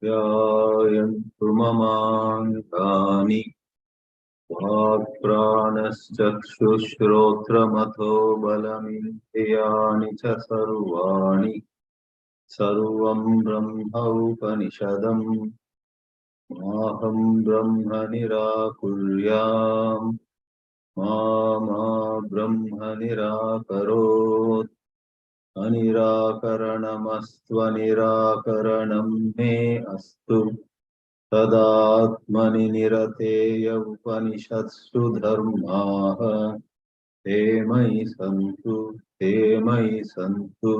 ध्यायन्तु ममाङ्गानि वाक्प्राणश्चक्षुश्रोत्रमथो बलमिन्द्रियाणि च सर्वाणि सर्वं ब्रह्म उपनिषदम् माहं ब्रह्म निराकुर्याम् मा ब्रह्म निराकरोत् अनिराकरणमस्त्वनिराकरणं मे अस्तु तदात्मनि निरतेय उपनिषत्सु धर्माः ते मयि सन्तु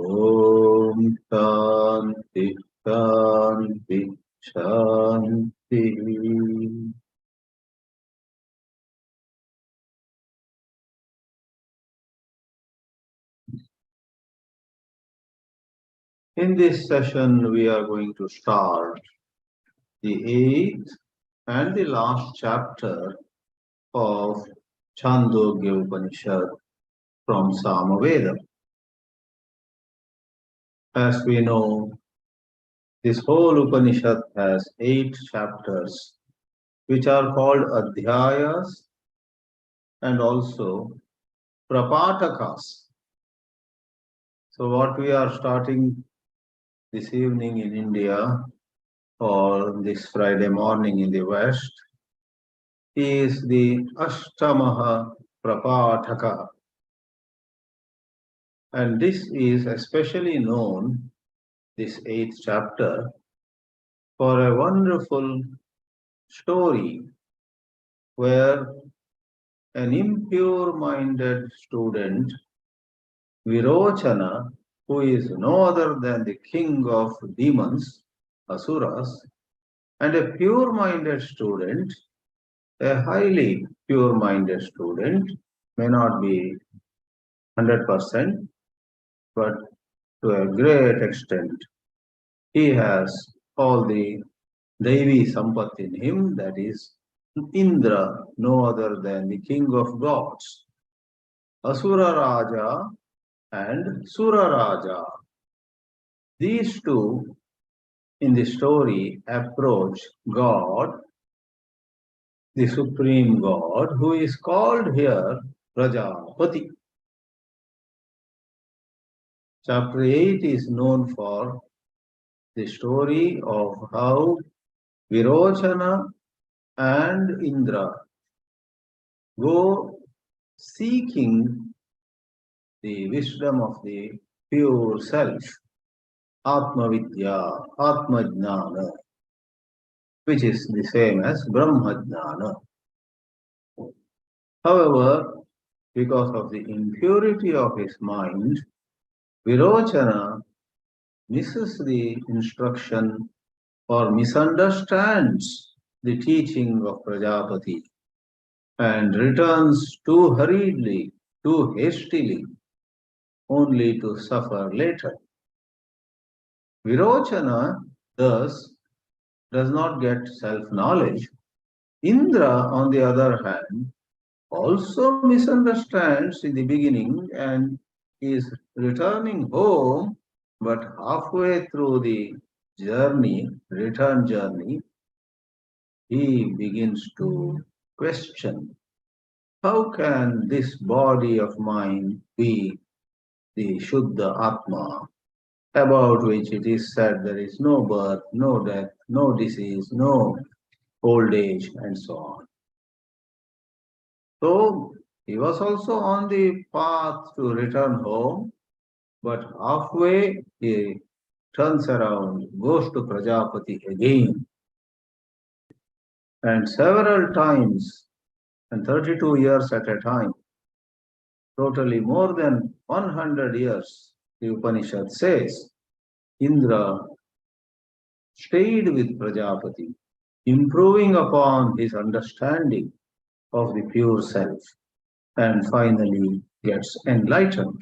ॐ शान्ति शान्ति शान्तिः. In this session, we are going to start the 8th and the last chapter of Chāndogya Upanishad from Samaveda. As we know, this whole Upanishad has 8 chapters, which are called Adhyayas and also Prapatakas. So what we are starting this evening in India or this Friday morning in the West is the Ashtamaha Prapataka. And this is especially known, this 8th chapter, for a wonderful story where an impure-minded student, Virochana, who is no other than the king of demons, Asuras, and a pure-minded student, a highly pure-minded student, may not be 100%, but to a great extent, he has all the Devi Sampat in him, that is Indra, no other than the king of gods, Asura Raja and Sura Raja. These two in the story approach God, the supreme God, who is called here Prajapati. Chapter 8 is known for the story of how Virochana and Indra go seeking the wisdom of the pure self, Atma Vidya, Atma Jnana, which is the same as Brahma Jnana. However, because of the impurity of his mind, Virochana misses the instruction or misunderstands the teaching of Prajapati and returns too hurriedly, too hastily, only to suffer later. Virochana thus does not get self-knowledge. Indra, on the other hand, also misunderstands in the beginning and is returning home, but halfway through the journey, return journey, he begins to question, how can this body of mine be the Shuddha Atma, about which it is said there is no birth, no death, no disease, no old age, and so on. So he was also on the path to return home, but halfway he turns around, goes to Prajapati again. And several times, and 32 years at a time, totally more than 100 years, the Upanishad says, Indra stayed with Prajapati, improving upon his understanding of the pure self, and finally gets enlightened.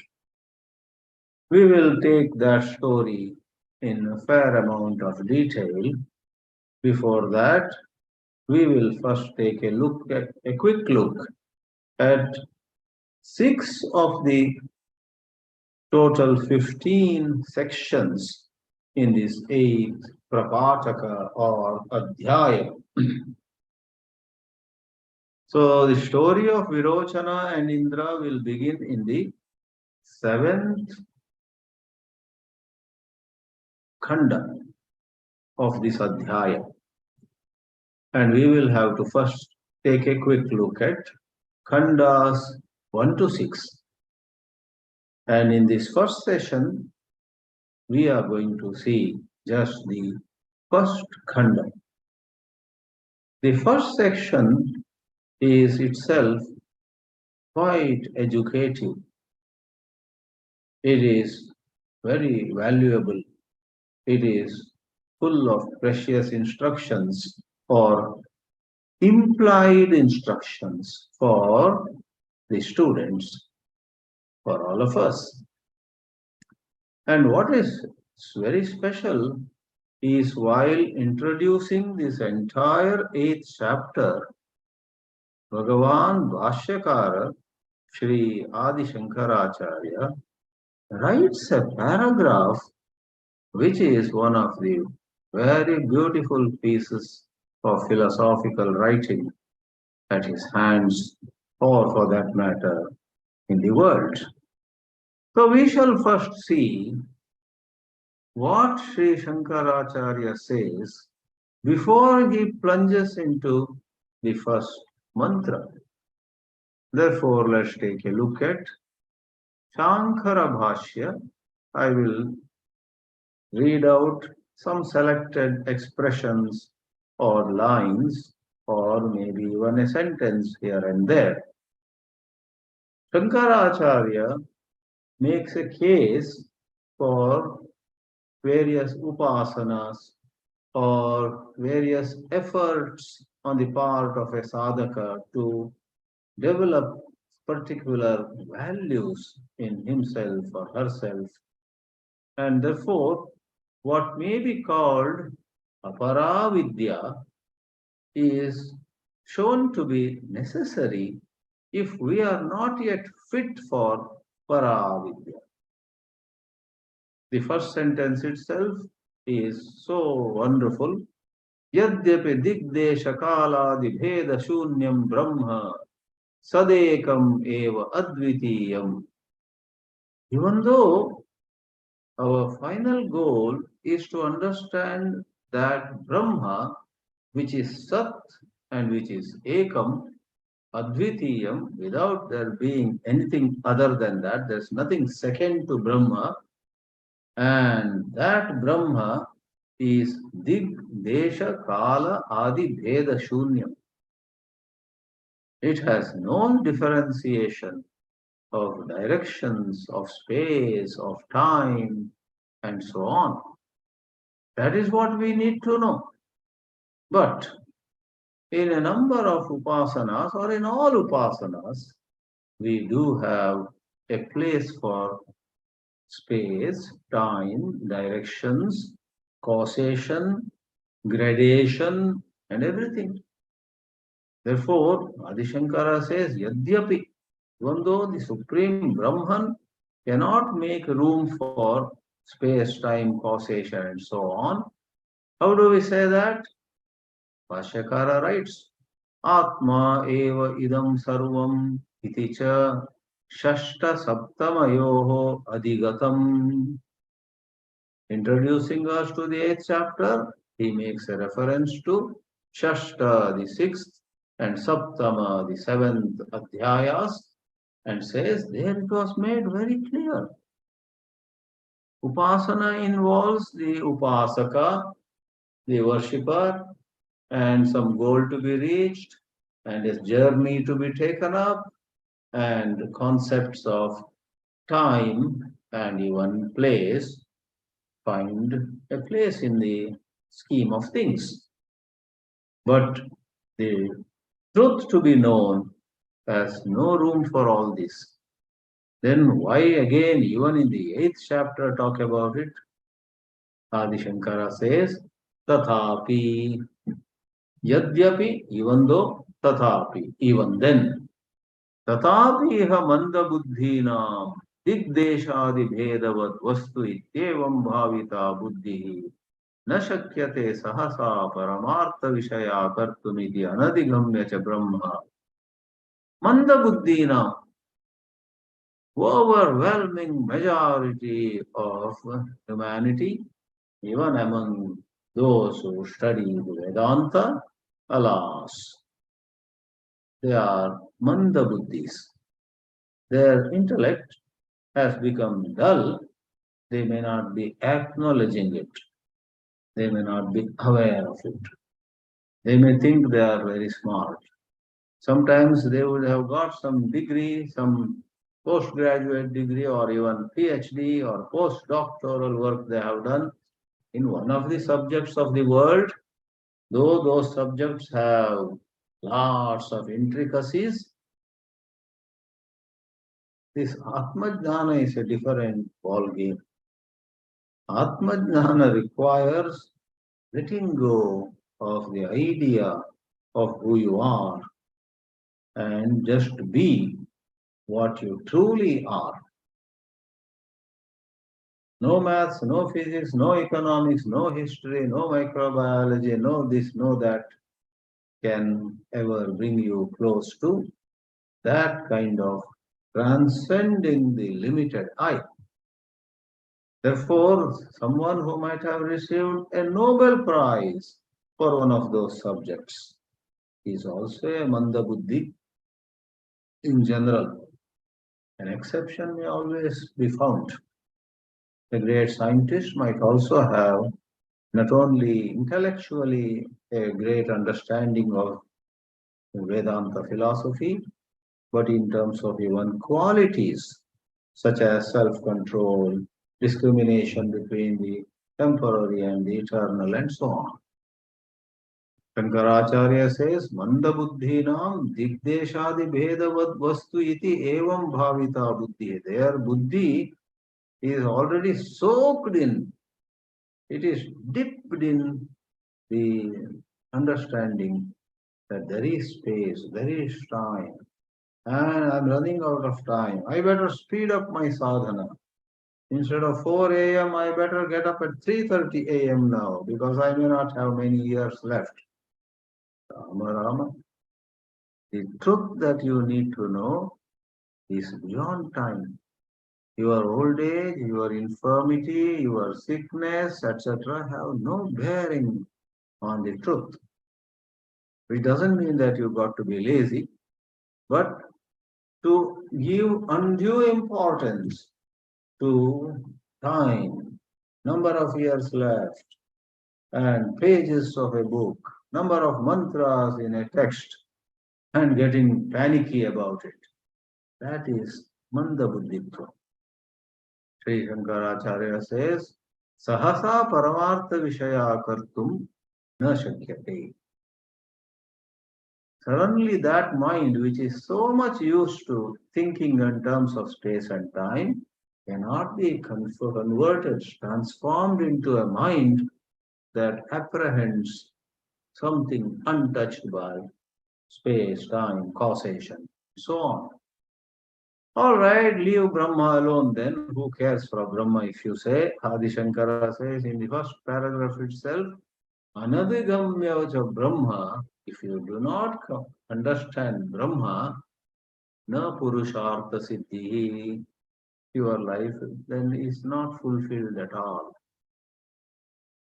We will take that story in a fair amount of detail. Before that, we will first take a quick look at 6 of the total 15 sections in this 8th Prapataka or Adhyaya. So the story of Virochana and Indra will begin in the 7th Khanda of this Adhyaya. And we will have to first take a quick look at Khandas 1 to 6. And in this first session, we are going to see just the first Khanda. The first section is itself quite educative. It is very valuable. It is full of precious instructions or implied instructions for the students, for all of us. And what is very special is while introducing this entire 8th chapter, Bhagavan Bhashyakara, Sri Adi Shankaracharya, writes a paragraph which is one of the very beautiful pieces of philosophical writing at his hands, or for that matter, in the world. So we shall first see what Sri Shankaracharya says before he plunges into the first mantra. Therefore, let's take a look at Shankara Bhashya. I will read out some selected expressions or lines, or maybe even a sentence here and there. Shankaracharya makes a case for various upasanas or various efforts on the part of a sadhaka to develop particular values in himself or herself. And therefore, what may be called aparavidya is shown to be necessary if we are not yet fit for paravidya. The first sentence itself is so wonderful. Yadyapi digdesha kala dibheda shunyam brahma sadekam eva advitiyam. Even though our final goal is to understand that Brahma, which is Sat and which is Ekam, Advitiyam, without there being anything other than that, there's nothing second to Brahma, and that Brahma is Dig, Desha, Kala, Adi, Bheda, Shunyam. It has no differentiation of directions, of space, of time, and so on. That is what we need to know. But in a number of upasanas, or in all upasanas, we do have a place for space, time, directions, causation, gradation, and everything. Therefore, Adi Shankara says, Yadyapi, even though the Supreme Brahman cannot make room for space, time, causation, and so on, how do we say that? Bhashyakara writes, Atma eva idam sarvam iti cha shashta saptamayoho adigatam. Introducing us to the 8th chapter, he makes a reference to Shashta, the 6th, and Saptama, the 7th Adhyayas, and says there it was made very clear. Upasana involves the upasaka, the worshipper, and some goal to be reached, and a journey to be taken up, and concepts of time and even place find a place in the scheme of things. But the truth to be known has no room for all this. Then why again, even in the 8th chapter, talk about it? Adi Shankara says, Tathapi, Yadyapi, even though, Tathapi, even then. Tathapi iha manda buddhinam दिग्देशादि भेदवद वस्तु इत्येवं भाविता बुद्धि न शक्यते सहसा परमार्थ विषया कर्तुमिति अनधिगम्य च ब्रह्म मंदबुद्धीनां overwhelming majority of humanity, even among those who study Vedanta, alas, they are mandabuddhis. Their intellect has become dull. They may not be acknowledging it. They may not be aware of it. They may think they are very smart. Sometimes they would have got some degree, some postgraduate degree, or even PhD or postdoctoral work they have done in one of the subjects of the world, though those subjects have lots of intricacies. This Atmajnana is a different ball game. Atmajnana requires letting go of the idea of who you are and just be what you truly are. No maths, no physics, no economics, no history, no microbiology, no this, no that can ever bring you close to that kind of transcending the limited I. Therefore, someone who might have received a Nobel Prize for one of those subjects is also a Mandabuddhi in general. An exception may always be found. A great scientist might also have not only intellectually a great understanding of Vedanta philosophy, but in terms of even qualities such as self-control, discrimination between the temporary and the eternal, and so on. Shankaracharya says, Mandabuddhinam digdeshadi bhedavad vastu iti evam bhavita buddhi. Their buddhi is already soaked in, it is dipped in the understanding that there is space, there is time, and I'm running out of time. I better speed up my sadhana. Instead of 4 a.m., I better get up at 3:30 a.m. now because I may not have many years left. Rama Rama. The truth that you need to know is beyond time. Your old age, your infirmity, your sickness, etc., have no bearing on the truth. Which doesn't mean that you've got to be lazy, but to give undue importance to time, number of years left, and pages of a book, number of mantras in a text, and getting panicky about it. That is Mandabuddhitva. Sri Shankaracharya says, Sahasa Paramartha Vishaya Kartum Na Shakyate. Suddenly that mind which is so much used to thinking in terms of space and time cannot be converted, transformed into a mind that apprehends something untouched by space, time, causation, so on. All right, leave Brahma alone then. Who cares for Brahma if you say? Adi Shankara says in the first paragraph itself, Anadhigamya Brahma, if you do not understand Brahma, na purushartha siddhi, your life then is not fulfilled at all.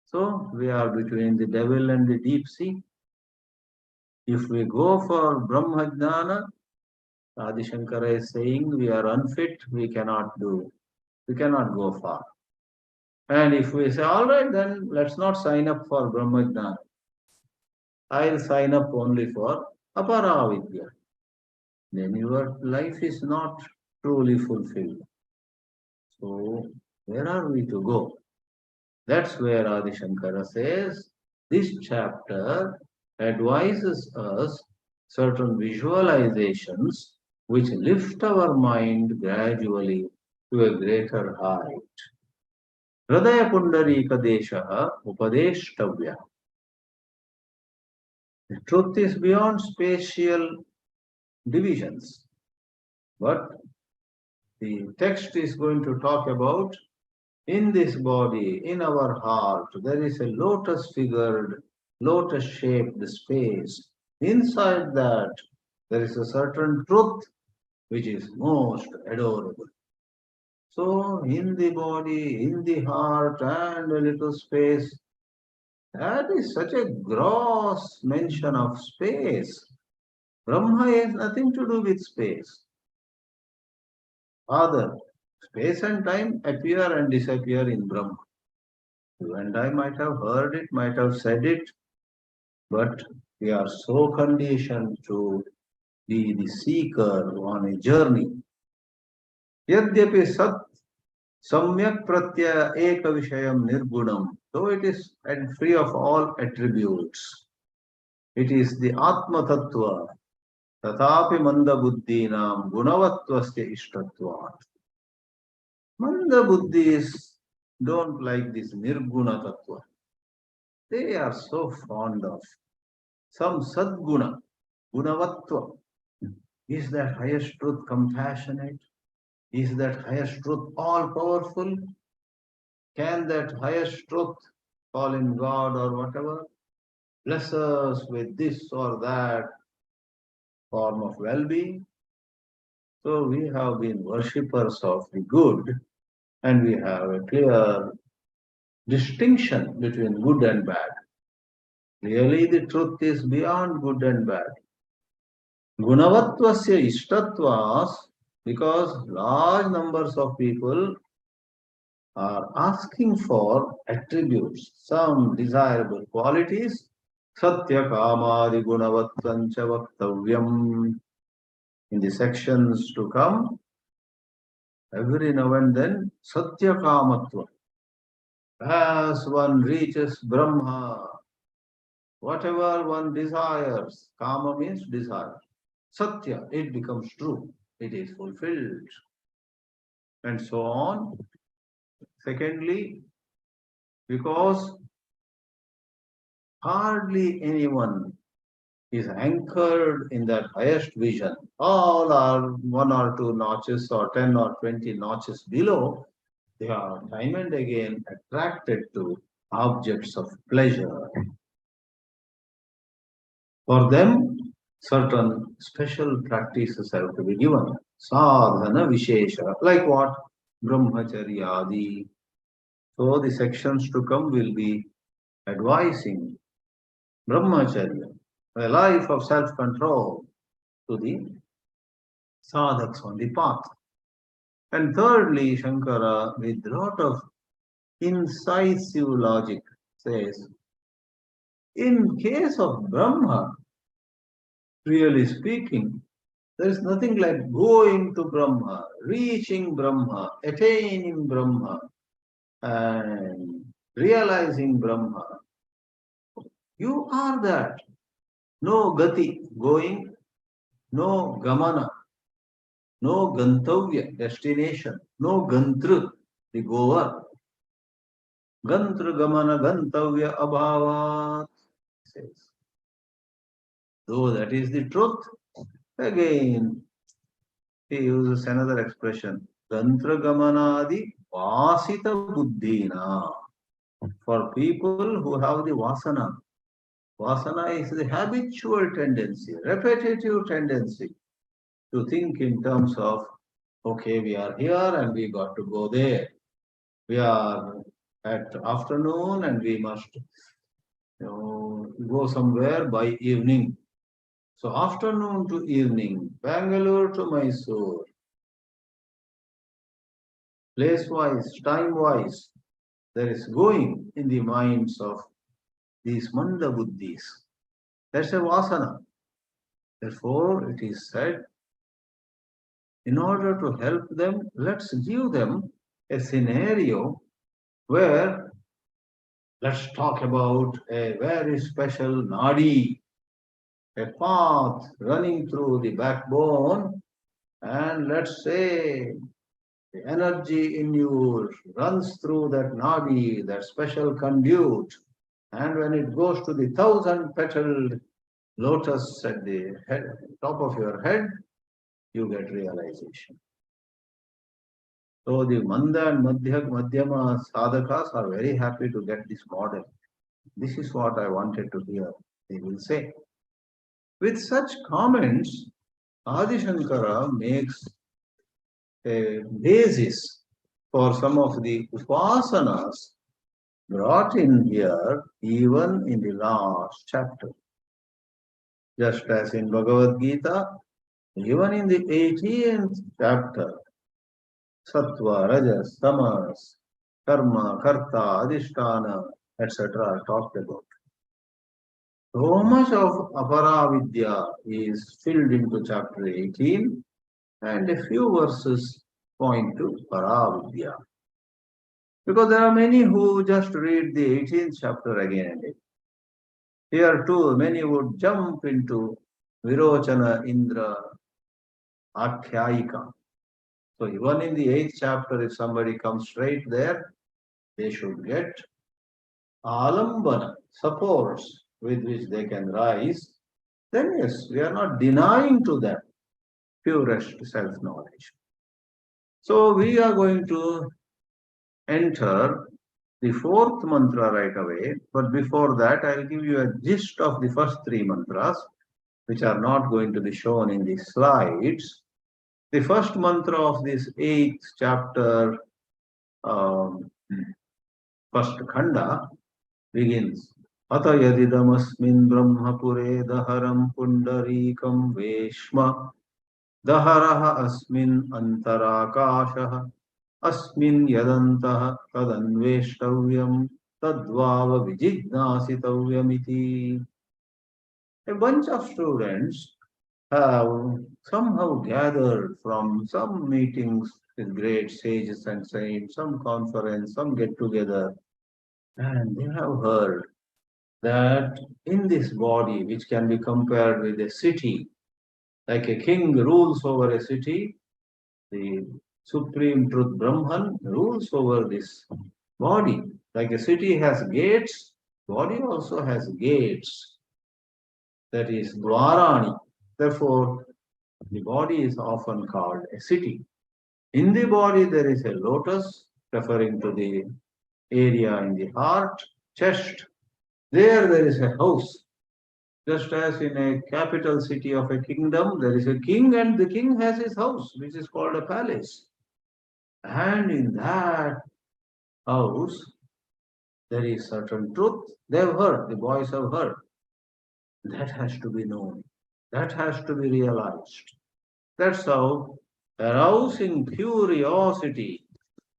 So we are between the devil and the deep sea. If we go for Brahma Jnana, Adi Shankara is saying we are unfit, we cannot go far. And if we say, all right, then let's not sign up for Brahma Jnana. I'll sign up only for Aparavidya. Then your life is not truly fulfilled. So where are we to go? That's where Adi Shankara says this chapter advises us certain visualizations which lift our mind gradually to a greater height. Hridaya Pundarika Deshaha Upadeshtavya. The truth is beyond spatial divisions, but The text is going to talk about in this body, in our heart, there is a lotus figured, lotus shaped space. Inside that, there is a certain truth which is most adorable. So, in the body, in the heart, and a little space, that is such a gross mention of space. Brahma has nothing to do with space. Rather, space and time appear and disappear in Brahma. You and I might have heard it, might have said it, but we are so conditioned to be the seeker on a journey. Yadyapi sat samyak pratyaya eka vishayam nirgunam. Though it is free of all attributes, it is the Atma Tattva. Tatapi manda buddhinam gunavatvasya ishtatvat. Manda buddhis don't like this nirguna tattva. They are so fond of some sadguna, gunavatva. Is that highest truth compassionate? Is that highest truth all powerful? Can that highest truth, call in God or whatever, bless us with this or that form of well-being? So we have been worshippers of the good, and we have a clear distinction between good and bad. Really, the truth is beyond good and bad. Gunavatvasya ishtatvas, because large numbers of people are asking for attributes, some desirable qualities. Satya kamadi gunavatvancha vaktavyam. In the sections to come, every now and then, Satya kamatva. As one reaches Brahma, whatever one desires, kama means desire. Satya, it becomes true, it is fulfilled, and so on. Secondly, because hardly anyone is anchored in that highest vision. All are 1 or 2 notches or 10 or 20 notches below. They are time and again attracted to objects of pleasure. For them, certain special practices have to be given. Sadhana Vishesha, like what? Brahmacharyadi. So the sections to come will be advising Brahmacharya, a life of self-control to the sadhaks on the path. And thirdly, Shankara, with a lot of incisive logic, says, in case of Brahma, really speaking, there is nothing like going to Brahma, reaching Brahma, attaining Brahma, and realizing Brahma. You are that. No gati, going, no gamana, no gantavya, destination, no gantru, the goer. Gantra gamana gantavya abhavat, says. Though that is the truth, again, he uses another expression, Gantra gamanadi vasita buddhina. For people who have the vasana. Vasana is the habitual tendency, repetitive tendency to think in terms of, okay, we are here and we got to go there. We are at afternoon and we must go somewhere by evening. So afternoon to evening, Bangalore to Mysore, place-wise, time-wise, there is going in the minds of these manda buddhis. That's a vasana. Therefore, it is said, in order to help them, let's give them a scenario where, let's talk about a very special nadi, a path running through the backbone, and let's say the energy in you runs through that nadi, that special conduit, and when it goes to the 1,000-petaled lotus at the top of your head, you get realization. So the Manda and Madhyama sadhakas are very happy to get this model. This is what I wanted to hear, they will say. With such comments, Adi Shankara makes a basis for some of the upasanas brought in here, even in the last chapter. Just as in Bhagavad Gita, even in the 18th chapter, Sattva, Rajas, Tamas, Karma, Karta, Adhisthana, etc. are talked about. So much of Aparavidya is filled into chapter 18, and a few verses point to Paravidya. Because there are many who just read the 18th chapter again and again. Here too, many would jump into Virochana Indra Akhyayika. So even in the 8th chapter, if somebody comes straight there, they should get alambana, supports with which they can rise. Then yes, we are not denying to them purest self-knowledge. So we are going to enter the 4th mantra right away, but before that I'll give you a gist of the first 3 mantras, which are not going to be shown in the slides. The first mantra of this 8th chapter, first khanda, begins Ata yadidamasmin brahmapure daharam pundarikam veshma daharaha asmin antarakashaha asmin yadantah tadanveshtavyam tadvava vijidnasitavyamiti. A bunch of students have somehow gathered from some meetings with great sages and saints, some conference, some get together, and they have heard that in this body, which can be compared with a city, like a king rules over a city, the supreme truth Brahman rules over this body. Like a city has gates, body also has gates. That is Dwarani. Therefore, the body is often called a city. In the body, there is a lotus, referring to the area in the heart, chest. There is a house. Just as in a capital city of a kingdom, there is a king, and the king has his house, which is called a palace. And in that house, there is certain truth. They have heard, the boys have heard. That has to be known. That has to be realized. That's how arousing curiosity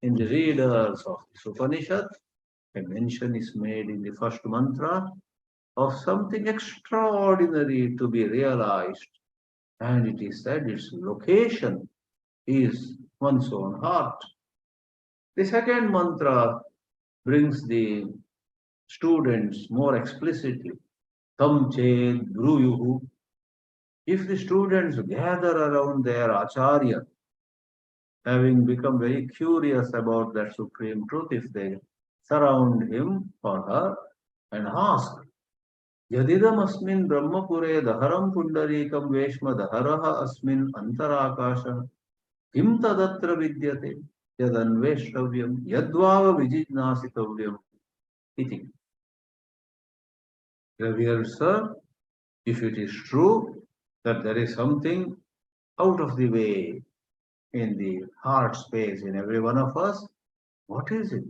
in the readers of this Upanishad, a mention is made in the first mantra of something extraordinary to be realized. And it is said its location is one's own heart. The second mantra brings the students more explicitly. UNTOUCHED bruyuhu. If the students gather around their acharya, having become very curious about that supreme truth, if they surround him or her and ask, Yadidam asmin brahmapure daharam pundarikam veshma daharaha asmin antarakasha kim tadatra vidyate yadanveshtavyam yadvava vijidnasitavyam iti. Revered sir, if it is true that there is something out of the way in the heart space in every one of us, what is it?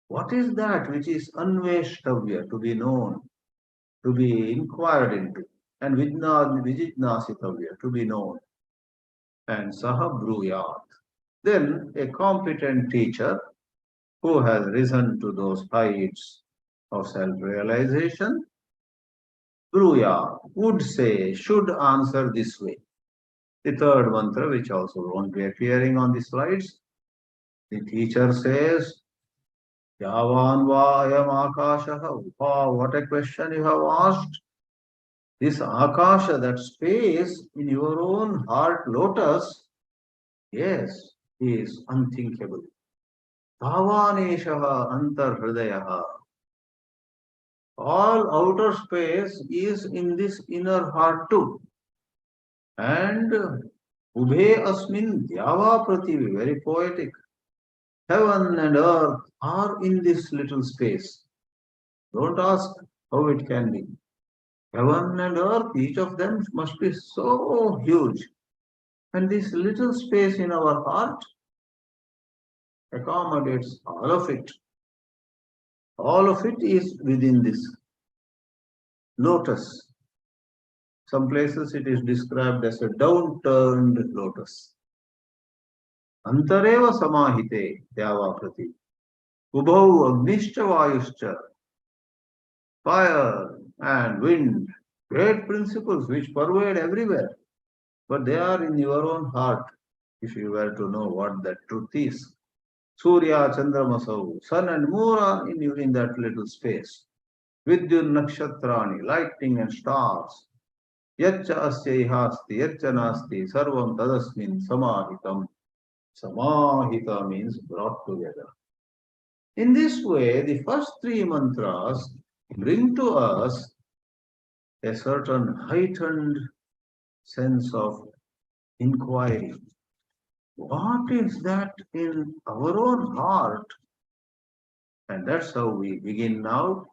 What is that which is anveshtavya, to be known, to be inquired into, and vijidnasitavya, to be known, and saha bruyat. Then a competent teacher who has risen to those heights of self-realization, bruyat, would say, should answer this way. The third mantra, which also won't be appearing on the slides, the teacher says, Yavan va ayam akashaha. Wow, what a question you have asked. This akasha, that space in your own heart lotus, yes, is unthinkable. Bhavaneshaha antarhridayaha. All outer space is in this inner heart too. And Ubhe asmin dyava prativi, very poetic. Heaven and earth are in this little space. Don't ask how it can be. Heaven and earth, each of them must be so huge. And this little space in our heart accommodates all of it. All of it is within this lotus. Some places it is described as a downturned lotus. Antareva samahite yavaprati. Ubhau agnischa vayuscha. Fire and wind, great principles which pervade everywhere. But they are in your own heart, if you were to know what that truth is. Surya Chandramasau, sun and moon are in that little space. Vidyun Nakshatrani, lightning and stars. Yaccha asya ihasti, yaccha nasti, sarvam tadasmin samahitam. Samahita means brought together. In this way, the first three mantras bring to us a certain heightened sense of inquiry. What is that in our own heart? And that's how we begin now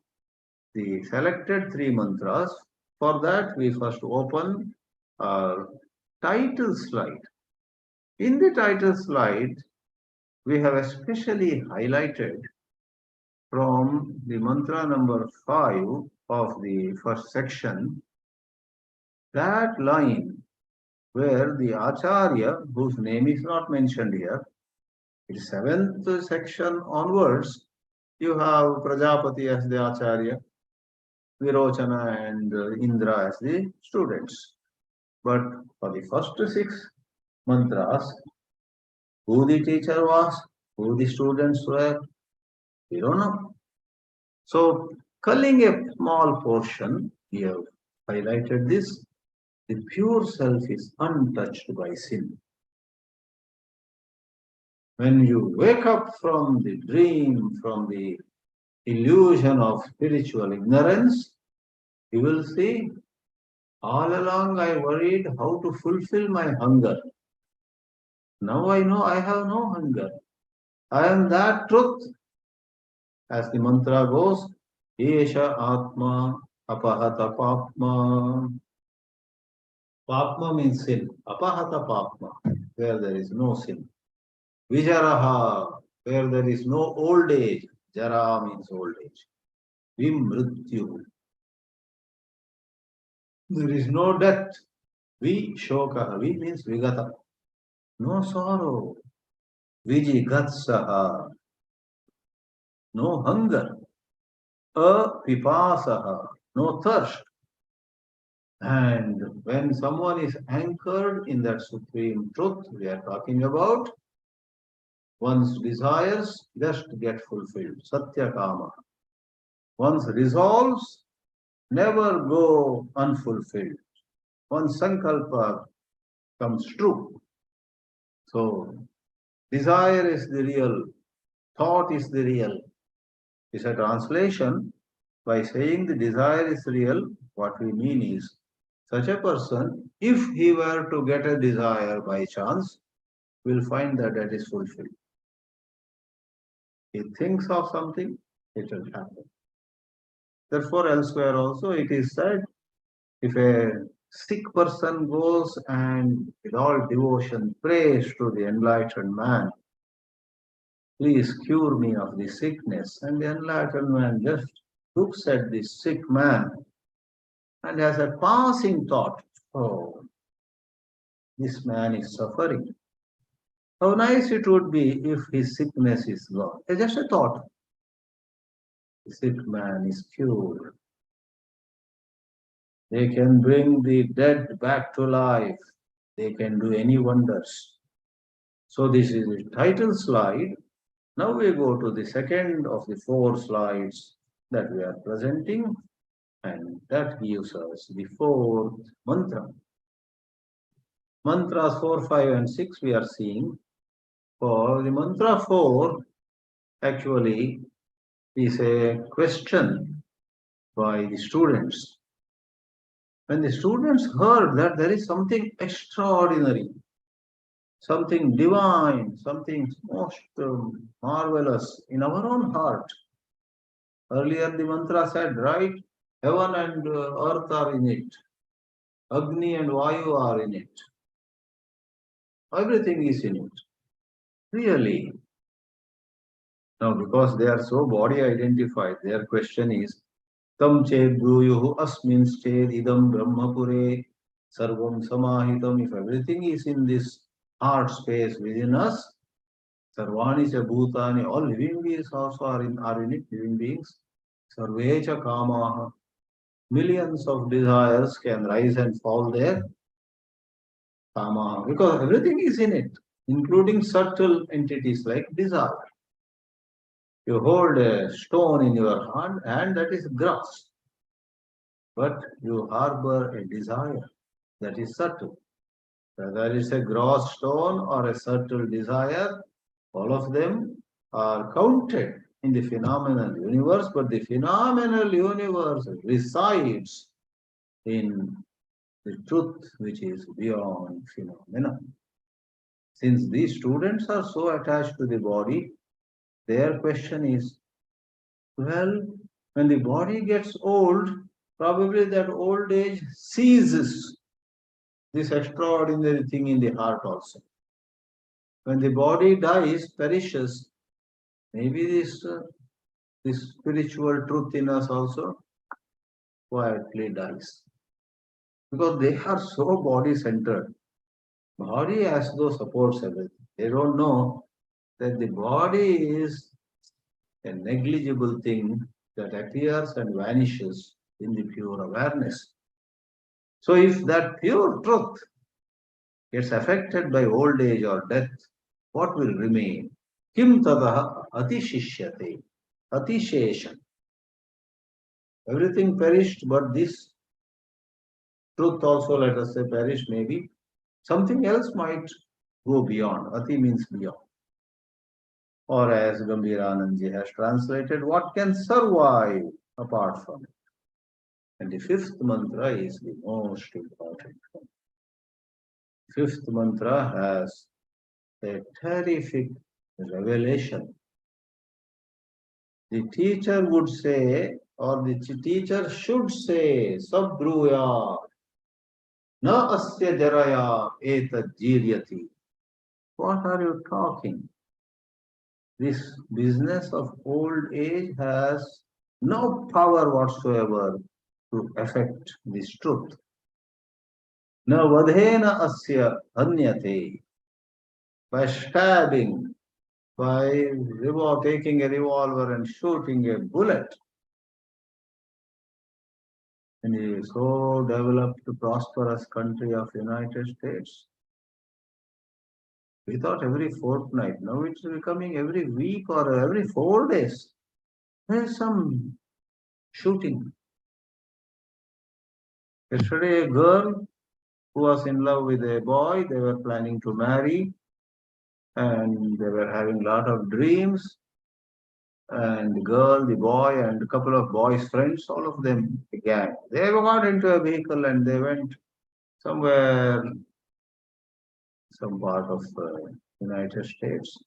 the selected three mantras. For that, we first open our title slide. In the title slide, we have especially highlighted from the mantra number 5 of the first section, that line where the Acharya, whose name is not mentioned here, in seventh section onwards, you have Prajapati as the Acharya, Virochana and Indra as the students. But for the first 6 mantras, who the teacher was, who the students were, we don't know. So, culling a small portion, we have highlighted this. The pure self is untouched by sin. When you wake up from the dream, from the illusion of spiritual ignorance, you will see, all along I worried how to fulfill my hunger. Now I know I have no hunger. I am that truth. As the mantra goes, Esha Atma Apahata Papma. Papma means sin. Apahata Papma, where there is no sin. Vijaraha, where there is no old age. Jara means old age. Vimrityu, there is no death. Vishokaha, Vi means Vigata. No sorrow. Vijigatsaha, no hunger. Apipasaha, no thirst. And when someone is anchored in that supreme truth, we are talking about one's desires just get fulfilled. Satya Kama. One's resolves never go unfulfilled. One's sankalpa comes true. So, desire is the real, thought is the real. It's a translation. By saying the desire is real, what we mean is, such a person, if he were to get a desire by chance, will find that that is fulfilled. He thinks of something, it will happen. Therefore, elsewhere also it is said, if a sick person goes and with all devotion prays to the enlightened man, please cure me of this sickness. And the enlightened man just looks at this sick man and has a passing thought, oh, this man is suffering. How nice it would be if his sickness is gone. It's just a thought. The sick man is cured. They can bring the dead back to life. They can do any wonders. So this is the title slide. Now we go to the second of the 4 slides that we are presenting, and that gives us the 4th mantra. Mantras 4, 5 and 6 we are seeing. For the mantra 4, actually is a question by the students. When the students heard that there is something extraordinary, something divine, something most marvelous in our own heart. Earlier the mantra said, right? Heaven and earth are in it. Agni and Vayu are in it. Everything is in it. Really. Now, because they are so body identified, their question is, Tam ched bruyuhu asmin ched idam brahmapure sarvam samahitam. If everything is in this heart space within us, sarvani cha bhutani, all living beings also are in it, living beings. Sarve cha kamaha. Millions of desires can rise and fall there. Kamaha. Because everything is in it, including subtle entities like desire. You hold a stone in your hand and that is grass. But you harbor a desire that is subtle. Whether it's a gross stone or a subtle desire, all of them are counted in the phenomenal universe, but the phenomenal universe resides in the truth which is beyond phenomena. Since these students are so attached to the body, their question is, well, when the body gets old, probably that old age ceases this extraordinary thing in the heart also. When the body dies, perishes, maybe this spiritual truth in us also quietly dies. Because they are so body-centered. Body as though supports everything. They don't know that the body is a negligible thing that appears and vanishes in the pure awareness. So if that pure truth gets affected by old age or death, what will remain? Kim tadaha atishishyate, atisheshan. Everything perished, but this truth also, let us say, perished maybe. Something else might go beyond. Ati means beyond. Or as Gambhiranandji has translated, what can survive apart from it? And the fifth mantra is the most important one. Fifth mantra has a terrific revelation. The teacher would say, or the teacher should say, Sabruya, na asya jaraya etat jiryati. What are you talking? This business of old age has no power whatsoever to affect this truth. Na vadhena asya hanyate. By stabbing, by taking a revolver and shooting a bullet. In the so developed, prosperous country of United States, we thought every fortnight. Now it's becoming every week or every 4 days. There's some shooting. Yesterday, a girl who was in love with a boy, they were planning to marry, and they were having a lot of dreams. And the girl, the boy, and a couple of boys' friends, all of them, a gang. They got into a vehicle and they went somewhere, some part of the United States.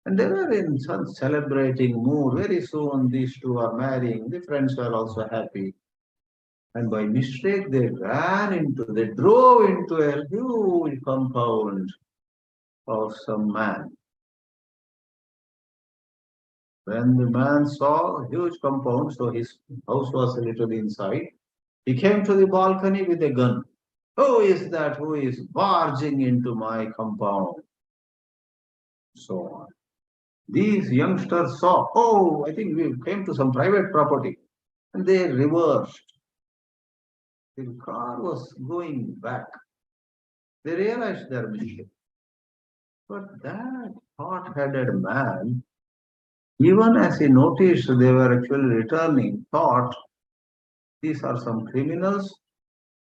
And they were in some celebrating mood. Very soon, these two are marrying. The friends were also happy. And by mistake, they drove into a huge compound of some man. When the man saw a huge compound, so his house was a little inside, he came to the balcony with a gun. Who is that who is barging into my compound? So on. These youngsters saw, oh, I think we came to some private property. And they reversed. The car was going back. They realized their mistake. But that hot-headed man, even as he noticed they were actually returning, thought, these are some criminals.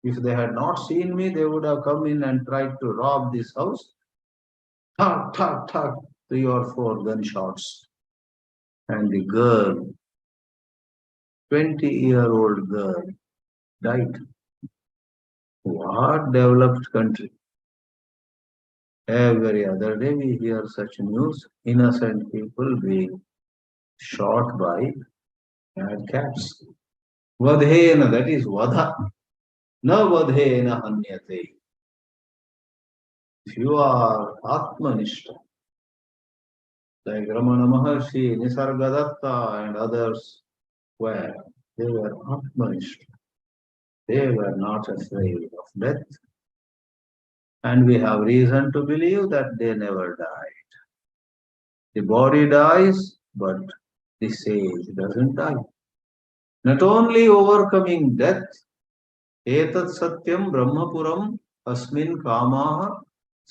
If they had not seen me, they would have come in and tried to rob this house. Thug, thug, thug, 3 or 4 gunshots. And the girl, 20-year-old girl, died. What developed country? Every other day we hear such news, innocent people being shot by mad cats. Vadhena, that is vadha. Na vadhena hanyate. If you are Atmanishta, like Ramana Maharshi, Nisargadatta and others were, they were Atmanishta. They were not afraid of death. And we have reason to believe that they never died. The body dies, but the sage doesn't die. Not only overcoming death, etat satyam brahmapuram asmin kamaha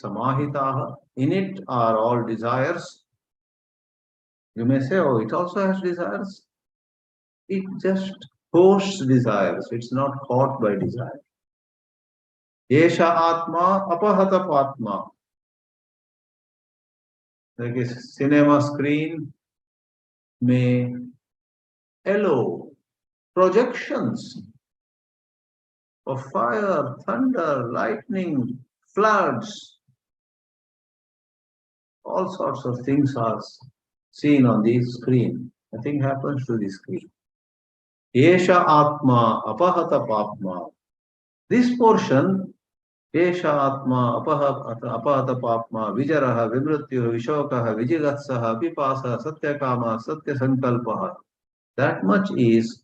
samahitaha. In it are all desires. You may say, oh, it also has desires. It just hosts desires. It's not caught by desire. Esha atma apahata atma. Like a cinema screen may allow projections of fire, thunder, lightning, floods. All sorts of things are seen on the screen. Nothing happens to the screen. Esha atma apahata papma. This portion, Esha atma apahata papma vijaraha vimrutyuh vishokaha vijigatsaha pipasa satyakama satyasankalpaha. That much is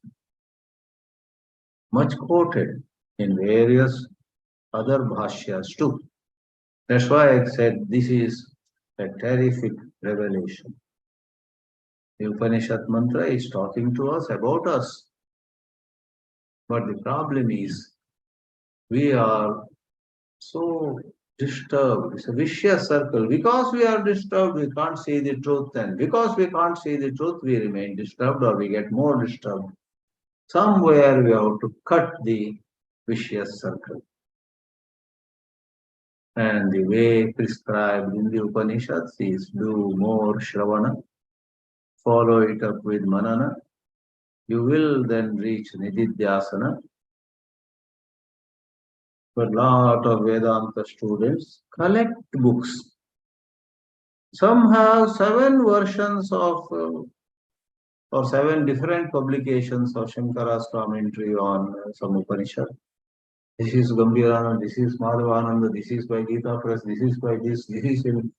much quoted in various other bhashyas too. That's why I said this is a terrific revelation. The Upanishad mantra is talking to us about us. But the problem is, we are so disturbed. It's a vicious circle. Because we are disturbed, we can't see the truth. And because we can't see the truth, we remain disturbed or we get more disturbed. Somewhere we have to cut the vicious circle. And the way prescribed in the Upanishads is do more Shravana, follow it up with Manana. You will then reach Nididhyasana. But a lot of Vedanta students collect books. Some have 7 versions of, or 7 different publications of Shankara's commentary on some Upanishad. This is Gambhirananda, this is Madhavananda, this is by Gita Press, this is by this is in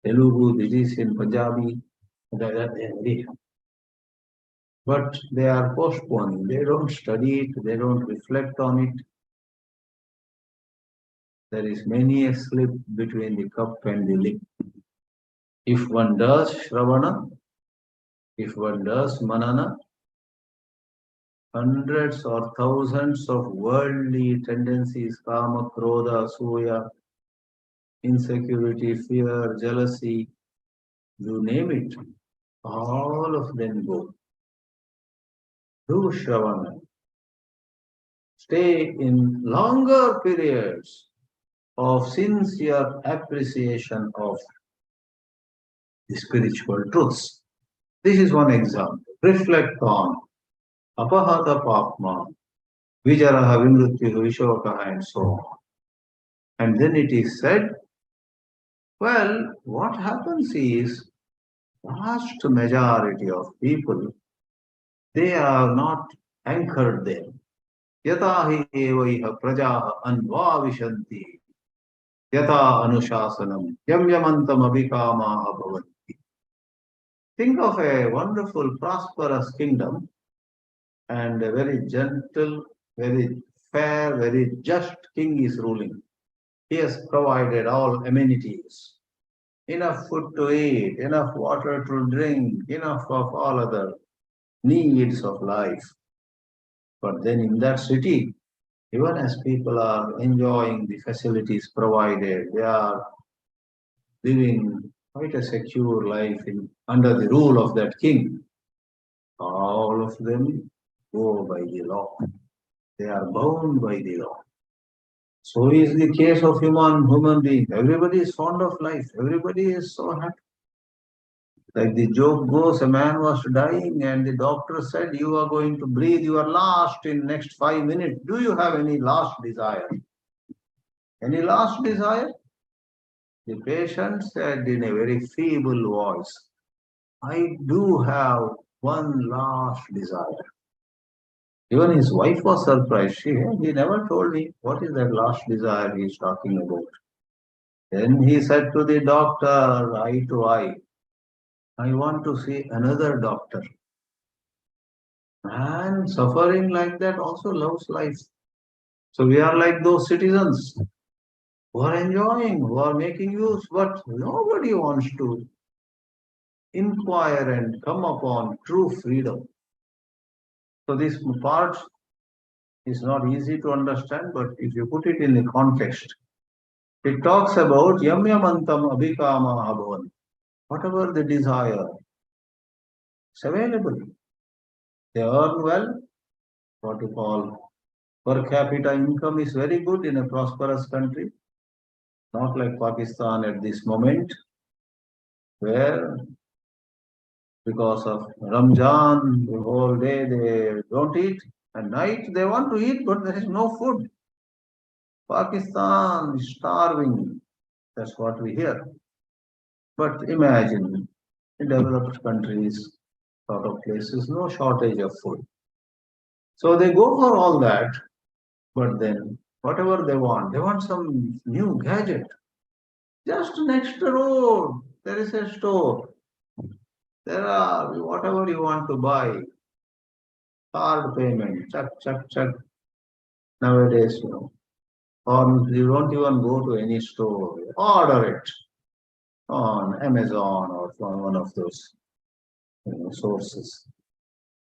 Telugu, this is in Punjabi. But they are postponing. They don't study it, they don't reflect on it. There is many a slip between the cup and the lip. If one does Shravana, if one does Manana, hundreds or thousands of worldly tendencies, kama, krodha, asuya, insecurity, fear, jealousy, you name it, all of them go. Do Shravana. Stay in longer periods of sincere appreciation of the spiritual truths. This is one example. Reflect on apahata papma, vijaraha vimrutyuh vishokaha, and so on. And then it is said, well, what happens is, vast majority of people, they are not anchored there. Yatahi evaiha prajaha anvavishanti, yata anushasanam, yam yamantam abhikamaha bhavanti. Think of a wonderful, prosperous kingdom, and a very gentle, very fair, very just king is ruling. He has provided all amenities, enough food to eat, enough water to drink, enough of all other needs of life. But then in that city, even as people are enjoying the facilities provided, they are living quite a secure life under the rule of that king. All of them go by the law. They are bound by the law. So is the case of human being. Everybody is fond of life. Everybody is so happy. Like the joke goes, a man was dying and the doctor said, you are going to breathe your last in next 5 minutes. Do you have any last desire? Any last desire? The patient said in a very feeble voice, I do have one last desire. Even his wife was surprised. He never told me what is that last desire he is talking about. Then he said to the doctor, eye to eye, I want to see another doctor. Man, suffering like that also loves life. So we are like those citizens who are enjoying, who are making use, but nobody wants to inquire and come upon true freedom. So this part is not easy to understand, but if you put it in the context, it talks about yam yamantam abhikama abhavan. Whatever the desire, it's available. They earn well, what you call per capita income is very good in a prosperous country, not like Pakistan at this moment, where because of Ramjan, the whole day they don't eat, and night they want to eat, but there is no food. Pakistan is starving. That's what we hear. But imagine in developed countries, sort of places, no shortage of food. So they go for all that, but then whatever they want some new gadget. Just next road, there is a store. There are whatever you want to buy, card payment, chuck. Nowadays, or you don't even go to any store. Order it on Amazon or from one of those sources.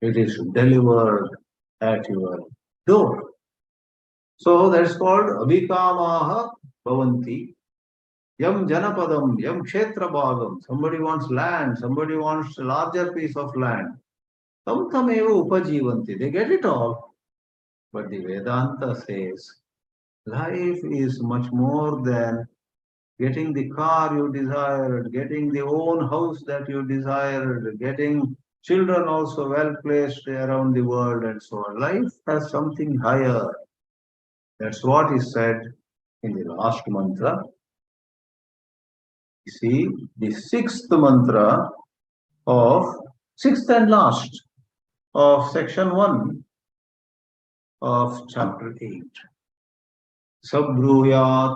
It is delivered at your door. So that's called abhikamaha bhavanti. Yam janapadam, yam kshetra bhagam. Somebody wants land, somebody wants a larger piece of land. Tam tameva upajivanti. They get it all. But the Vedanta says life is much more than getting the car you desired, getting the own house that you desired, getting children also well placed around the world and so on. Life has something higher. That's what is said in the last mantra. You see, the sixth mantra of sixth and last of section 1 of chapter 8. Sabhruyat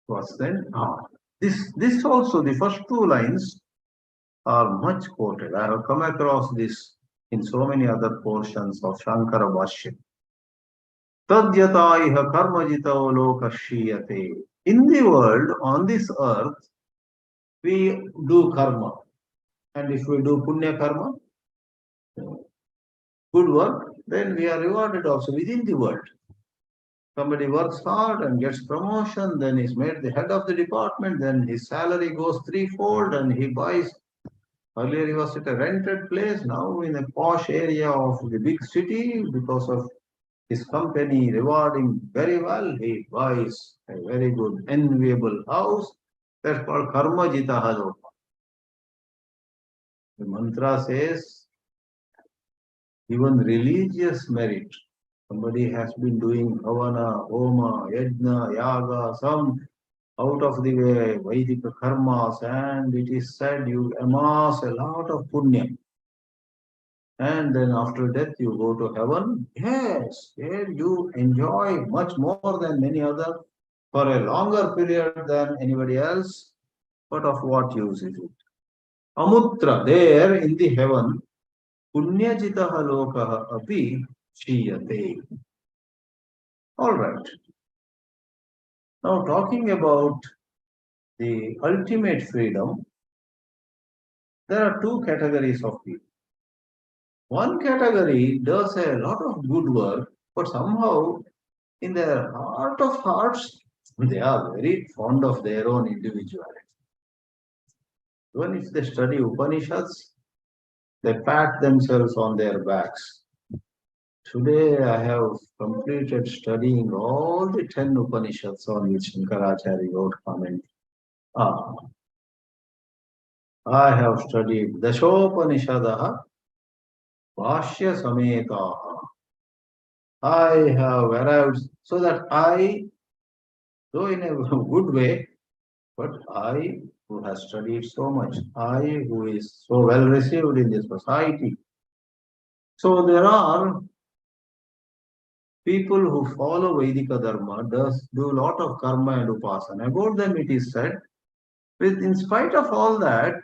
was then this also, the first two lines are much quoted. I have come across this in so many other portions of Shankara Bhashya. Tadyata iha karmajito lokashiyate. In the world, on this earth, we do karma. And if we do punya karma, good work, then we are rewarded also within the world. Somebody works hard and gets promotion, then he's made the head of the department, then his salary goes threefold and he buys. Earlier he was at a rented place, now in a posh area of the big city because of his company rewarding very well, he buys a very good, enviable house. That's called karma jitaha loka. The mantra says, even religious merit. Somebody has been doing bhavana, homa, yajna, yaga, some out of the way Vedic karmas, and it is said you amass a lot of punya. And then after death you go to heaven. Yes, there you enjoy much more than many other for a longer period than anybody else. But of what use is it? Amutra, there in the heaven, punyajitaha lokaha api shiyate. All right. Now talking about the ultimate freedom, there are two categories of people. One category does a lot of good work, but somehow in their heart of hearts, they are very fond of their own individuality. Even if they study Upanishads, they pat themselves on their backs. Today I have completed studying all the 10 Upanishads on which Shankaracharya wrote comment. I have studied Dashopanishadaha Bhashya Sametaha. I have arrived so that I, though in a good way, But I, who has studied so much, I, who is so well received in the society. So there are people who follow Vedika Dharma, do a lot of karma and upasana. About them it is said, in spite of all that,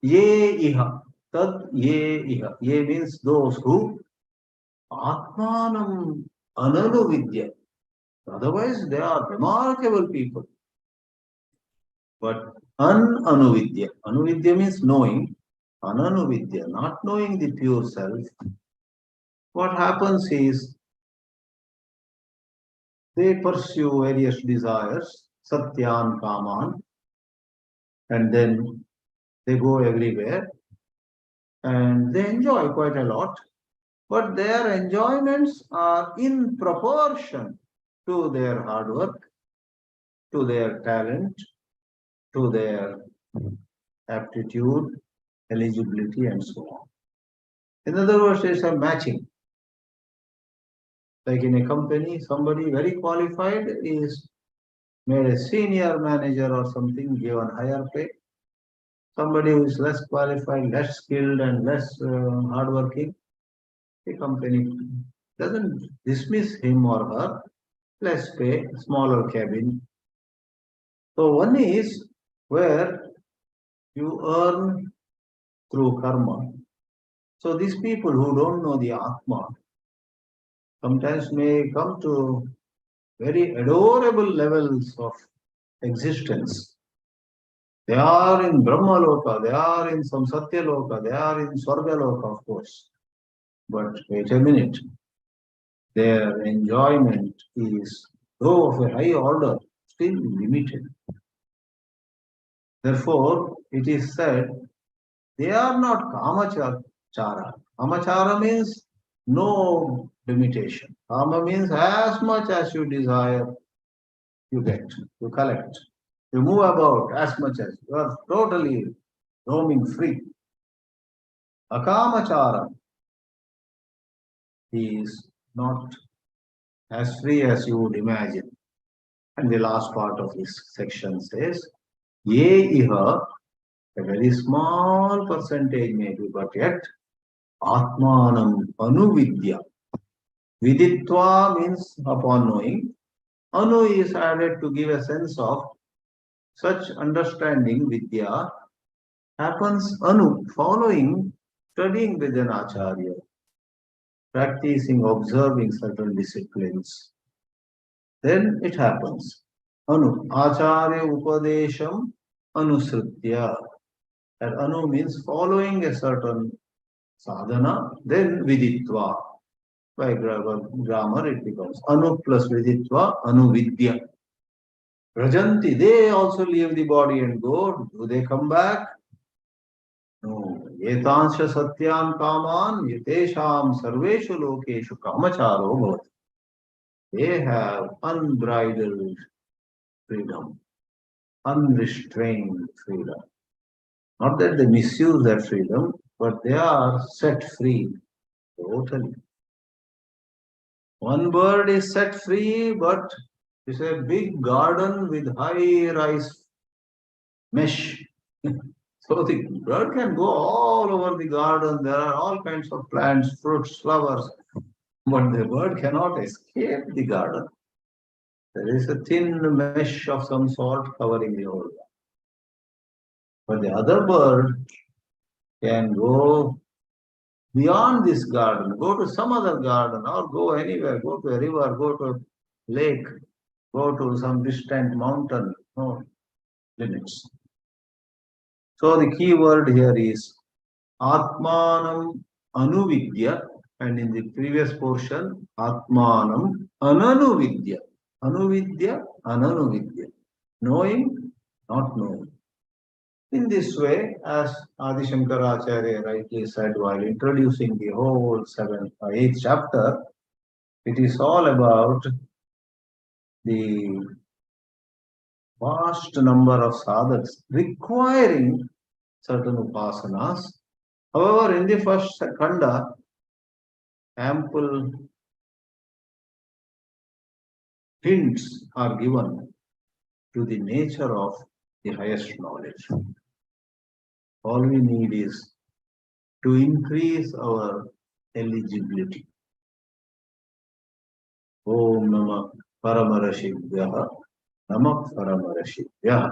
ye iha, tad ye iha. Ye means those who atmanam ananuvidya. Otherwise, they are remarkable people. But ananuvidya. Anuvidya means knowing. Ananuvidya, not knowing the pure self. What happens is they pursue various desires, satyan, kaman, and then they go everywhere and they enjoy quite a lot. But their enjoyments are in proportion to their hard work, to their talent, to their aptitude, eligibility, and so on. In other words, it's a matching. Like in a company, somebody very qualified is made a senior manager or something, given higher pay. Somebody who is less qualified, less skilled, and less hardworking, the company doesn't dismiss him or her, less pay, smaller cabin. So one is where you earn through karma. So these people who don't know the Atma sometimes may come to very adorable levels of existence. They are in Brahma Loka, they are in some Satya Loka, they are in Swarga Loka, of course. But wait a minute, their enjoyment is, though of a high order, still limited. Therefore, it is said, they are not Kamachara. Kamachara means no limitation. Kama means as much as you desire, you get, you collect. You move about as much as you are totally roaming free. Akamachara is not as free as you would imagine. And the last part of this section says, Ye iha, a very small percentage maybe, but yet, Atmanam anuvidya. Viditva means upon knowing. Anu is added to give a sense of such understanding, vidya, happens anu, following, studying with an acharya, practicing, observing certain disciplines. Then it happens. Anu, acharya upadesham anusritya. That anu means following a certain sadhana, then viditva. By grammar it becomes anu plus viditva, anuvidya. Rajanti, they also leave the body and go. Do they come back? No. Yetansha satyan kaman yetesham sarveshu lokeshu kamacharo bhavati. They have unbridled freedom, unrestrained freedom. Not that they misuse their freedom, but they are set free totally. One bird is set free, but it's a big garden with high-rise mesh. So the bird can go all over the garden. There are all kinds of plants, fruits, flowers, but the bird cannot escape the garden. There is a thin mesh of some sort covering the whole garden. But the other bird can go beyond this garden, go to some other garden, or go anywhere, go to a river, go to a lake, go to some distant mountain. No limits. So the key word here is Atmanam Anuvidya, and in the previous portion, Atmanam Ananuvidya. Anuvidya, Ananuvidya. Knowing, not knowing. In this way, as Adi Shankaracharya rightly said while introducing the whole 8th chapter, it is all about the vast number of sadhaks requiring certain upasanas. However, in the first khanda, ample hints are given to the nature of the highest knowledge. All we need is to increase our eligibility. Om Namah Paramarashibhyaha Namah Paramarashibhyaha.